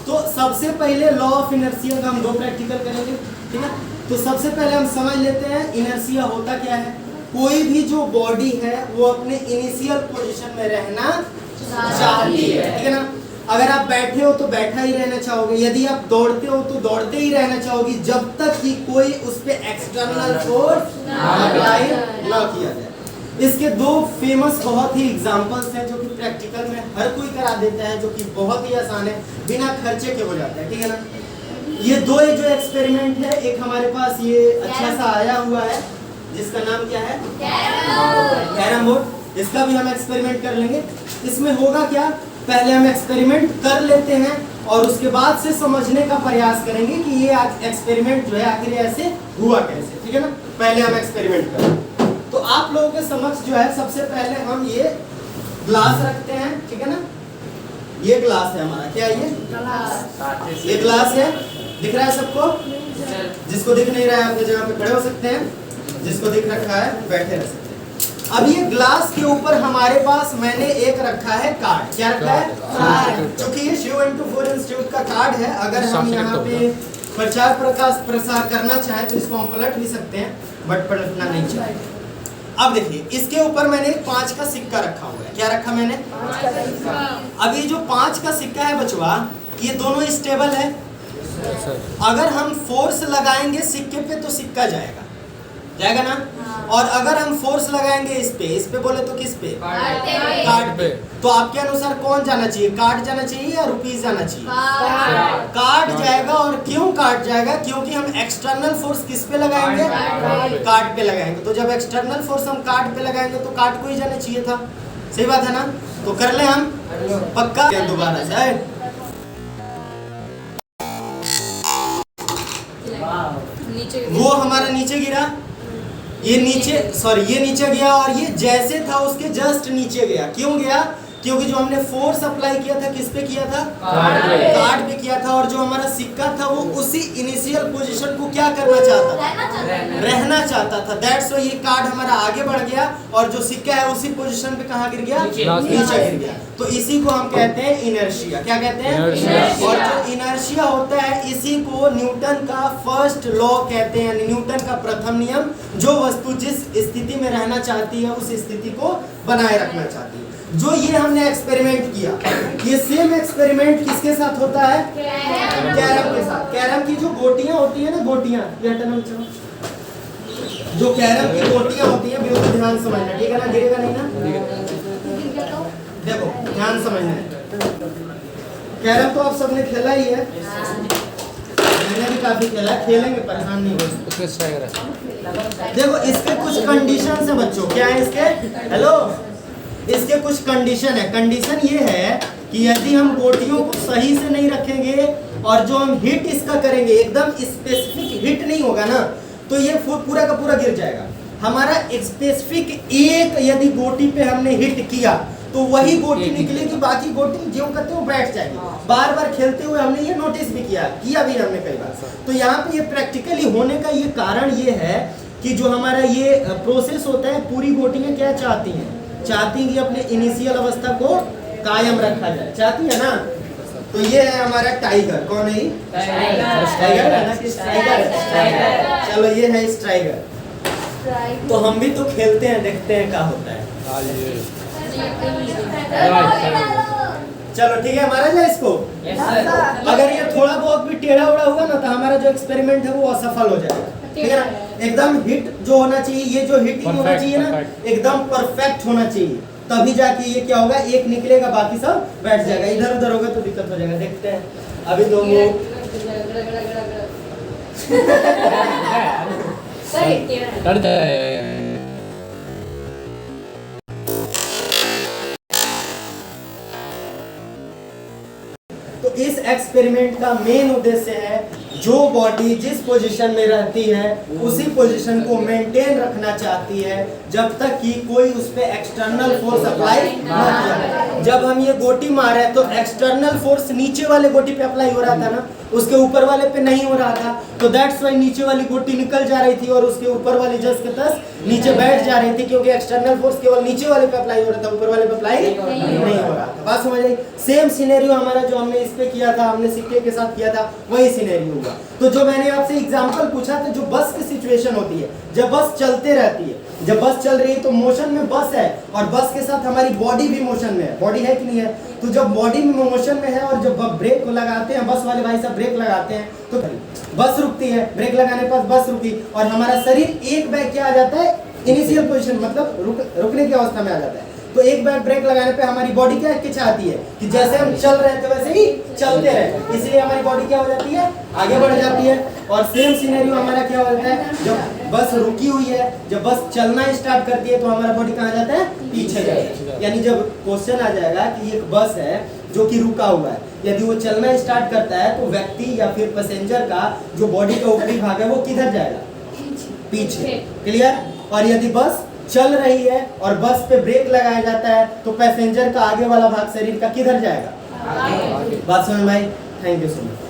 तो सबसे पहले लॉ ऑफ इनर्शिया का हम 2 प्रैक्टिकल करेंगे, ठीक है। तो सबसे पहले हम समझ लेते हैं इनर्शिया होता क्या है। कोई भी जो बॉडी है वो अपने इनिशियल पोजीशन में रहना चाहती है, ठीक है ना। अगर आप बैठे हो तो बैठा ही रहना चाहोगे, यदि आप दौड़ते हो तो दौड़ते ही रहना चाहोगे, जब तक कि कोई उस पे एक्सटर्नल फोर्स अप्लाई ना किया जाए। इसके 2 फेमस बहुत ही एग्जांपल्स हैं जो कि प्रैक्टिकल में हर कोई करा देता है, जो कि बहुत ही आसान है, बिना खर्चे के हो जाता है, ठीक है ना। ये 2 जो एक्सपेरिमेंट है, एक हमारे पास ये अच्छा सा आया हुआ है जिसका नाम क्या है, कैरम बोर्ड। इसका भी हम एक्सपेरिमेंट कर लेंगे। इसमें होगा क्या, पहले हम एक्सपेरिमेंट कर लेते हैं और उसके बाद से समझने का प्रयास करेंगे कि ये एक्सपेरिमेंट जो है आखिर ऐसे हुआ कैसे, ठीक है ना। पहले हम एक्सपेरिमेंट करें। तो आप लोगों के समक्ष जो है सबसे पहले हम ये ग्लास रखते हैं, ठीक है ना। ये ग्लास है हमारा, क्या ये ग्लास है, दिख रहा है सबको? जिसको दिख नहीं रहा है अपनी जगह पे खड़े हो सकते हैं, जिसको दिख रखा है बैठे रह सकते हैं। अब ये ग्लास के ऊपर हमारे पास मैंने एक रखा है कार्ड, क्या रखा है, कार्ड। क्योंकि ये शिव & 4 इंस्टीट्यूट का कार्ड है, अगर हम यहाँ पे प्रचार प्रसार करना चाहें तो इसको हम पलट भी सकते हैं, बट पलटना नहीं चाहिए। अब देखिए, इसके ऊपर मैंने 5 का सिक्का रखा हुआ है, क्या रखा मैंने, 5 का सिक्का। अब ये जो 5 का सिक्का है बचवा, ये दोनों स्टेबल है। अगर हम फोर्स लगाएंगे सिक्के पे तो सिक्का जाएगा ना। और अगर हम फोर्स लगाएंगे इस पे बोले तो किस पे, कार्ड पे। तो आपके अनुसार कौन जाना चाहिए, कार्ड जाना चाहिए या रुपीस जाना चाहिए, कार्ड जाएगा। और क्यों कार्ड जाएगा, क्योंकि हम एक्सटर्नल फोर्स किस पे लगाएंगे, कार्ड पे लगाएंगे। तो जब एक्सटर्नल फोर्स हम कार्ड पे लगाएंगे तो कार्ड को ही जाना चाहिए था, सही बात है ना। तो कर ले हम पक्का दोबारा से, वो हमारा नीचे गिरा, ये नीचे गया और ये जैसे था उसके जस्ट नीचे गया। क्यों गया, क्योंकि जो हमने फोर्स अप्लाई किया था किस पे किया था, कार्ड पे किया था। और जो हमारा सिक्का था वो उसी इनिशियल पोजीशन को क्या करना चाहता था, रहना चाहता था। दैट्स व्हाई ये कार्ड हमारा आगे बढ़ गया और जो सिक्का है उसी पोजीशन पे कहाँ गिर गया, नीचे गिर गया। तो इसी को हम कहते हैं इनर्शिया। क्या कहते हैं, और जो इनर्शिया होता है इसी को न्यूटन का फर्स्ट लॉ कहते हैं, न्यूटन का प्रथम नियम। जो वस्तु जिस स्थिति में रहना चाहती है उस स्थिति को बनाए रखना चाहती है। जो ये हमने एक्सपेरिमेंट किया, ये सेम एक्सपेरिमेंट किसके साथ होता है, कैरम के साथ। कैरम की जो गोटियां होती है ना, गोटियां, जो कैरम की गोटियां होती है, बिल्कुल ध्यान समझना, ठीक है ना, गिरेगा नहीं ना। देखो ध्यान समझना, कैरम तो आप सबने खेला ही है, मैंने भी काफी खेला है, खेलेंगे, परेशान नहीं हो। देखो इसके कुछ कंडीशन है बच्चों, क्या है इसके, हेलो, इसके कुछ कंडीशन है। कंडीशन ये है कि यदि हम गोटियों को सही से नहीं रखेंगे और जो हम हिट इसका करेंगे एकदम स्पेसिफिक हिट नहीं होगा ना, तो ये पूरा का पूरा गिर जाएगा। हमारा स्पेसिफिक एक यदि गोटी पे हमने हिट किया तो वही गोटी निकलेगी, बाकी गोटी जो करते हो बैठ जाएगी। बार बार खेलते हुए हमने ये नोटिस भी किया भी हमने कई बार। तो यहाँ पे ये प्रैक्टिकली होने का ये कारण ये है कि जो हमारा ये प्रोसेस होता है, पूरी गोटियां क्या चाहती हैं, कि अपने इनिशियल अवस्था को कायम रखा जाए, चाहती है ना। तो ये है हमारा टाइगर, कौन है, टाइगर है ना, टाइगर। चलो ये है स्ट्राइगर। तो हम भी तो खेलते हैं, देखते हैं क्या होता है। चलो ठीक है, मारा जाए इसको। अगर ये थोड़ा बहुत भी टेढ़ा उड़ा हुआ ना तो हमारा जो एक्सपेरिमेंट है वो असफल हो जाएगा, ठीक है ना। एकदम हिट जो होना चाहिए, ये जो हिटिंग होना चाहिए ना, एकदम परफेक्ट होना चाहिए, तभी जाके ये क्या होगा, एक निकलेगा बाकी सब बैठ जाएगा। इधर उधर होगा तो दिक्कत हो जाएगा। देखते हैं अभी तो तो इस एक्सपेरिमेंट का मेन उद्देश्य है, जो बॉडी जिस पोजीशन में रहती है उसी पोजीशन को मेंटेन रखना चाहती है जब तक कि कोई उस पे एक्सटर्नल फोर्स अप्लाई ना किया। जब हम ये गोटी मारे तो एक्सटर्नल फोर्स नीचे वाले गोटी पे अप्लाई हो रहा था ना, उसके ऊपर वाले पे नहीं हो रहा था, तो दैट्स वाई नीचे वाली गोटी निकल जा रही थी और उसके ऊपर वाली जस के तस नीचे बैठ जा रही थी, क्योंकि एक्सटर्नल फोर्स केवल नीचे वाले पे अप्लाई हो रहा था, ऊपर वाले पे अप्लाई नहीं हो रहा था। बात समझ आई? सेम सिनेरियो हमारा जो हमने इस पे किया था, हमने सिक्के के साथ किया था, वही सिनेरियो हुआ। तो जो मैंने आपसे एग्जांपल पूछा था, जो बस की सिचुएशन होती है, जब बस चलते रहती है, जब बस चल रही है तो मोशन में बस है और बस के साथ हमारी बॉडी भी मोशन में है, बॉडी है कि नहीं है? तो जब बॉडी में मोशन में है और जब ब्रेक लगाते हैं, बस वाले भाई साहब ब्रेक लगाते हैं तो बस रुकती है, ब्रेक लगाने के बाद बस रुकी और हमारा शरीर एक बैग क्या आ जाता है, इनिशियल पोजीशन, मतलब रुकने की अवस्था में आ जाता है। तो एक बार ब्रेक लगाने पे हमारी बॉडी क्या चाहती है कि जैसे हम चल रहे हैं तो वैसे ही चलते रहे, इसलिए हमारी बॉडी क्या हो जाती है, आगे बढ़ जाती है। और सेम सिनेरियो हमारा क्या हो जाता है, जब बस रुकी हुई है, जब बस चलना स्टार्ट करती है तो हमारा बॉडी कहाँ जाता है, पीछे जाता है। यानी जब क्वेश्चन आ जाएगा कि एक बस है जो कि रुका हुआ है, यदि वो चलना स्टार्ट करता है तो व्यक्ति या फिर पैसेंजर का जो बॉडी का ऊपरी भाग है वो किधर जाएगा, पीछे। क्लियर? और यदि बस चल रही है और बस पे ब्रेक लगाया जाता है तो पैसेंजर का आगे वाला भाग शरीर का किधर जाएगा, बात समझ में आई? Thank you so much.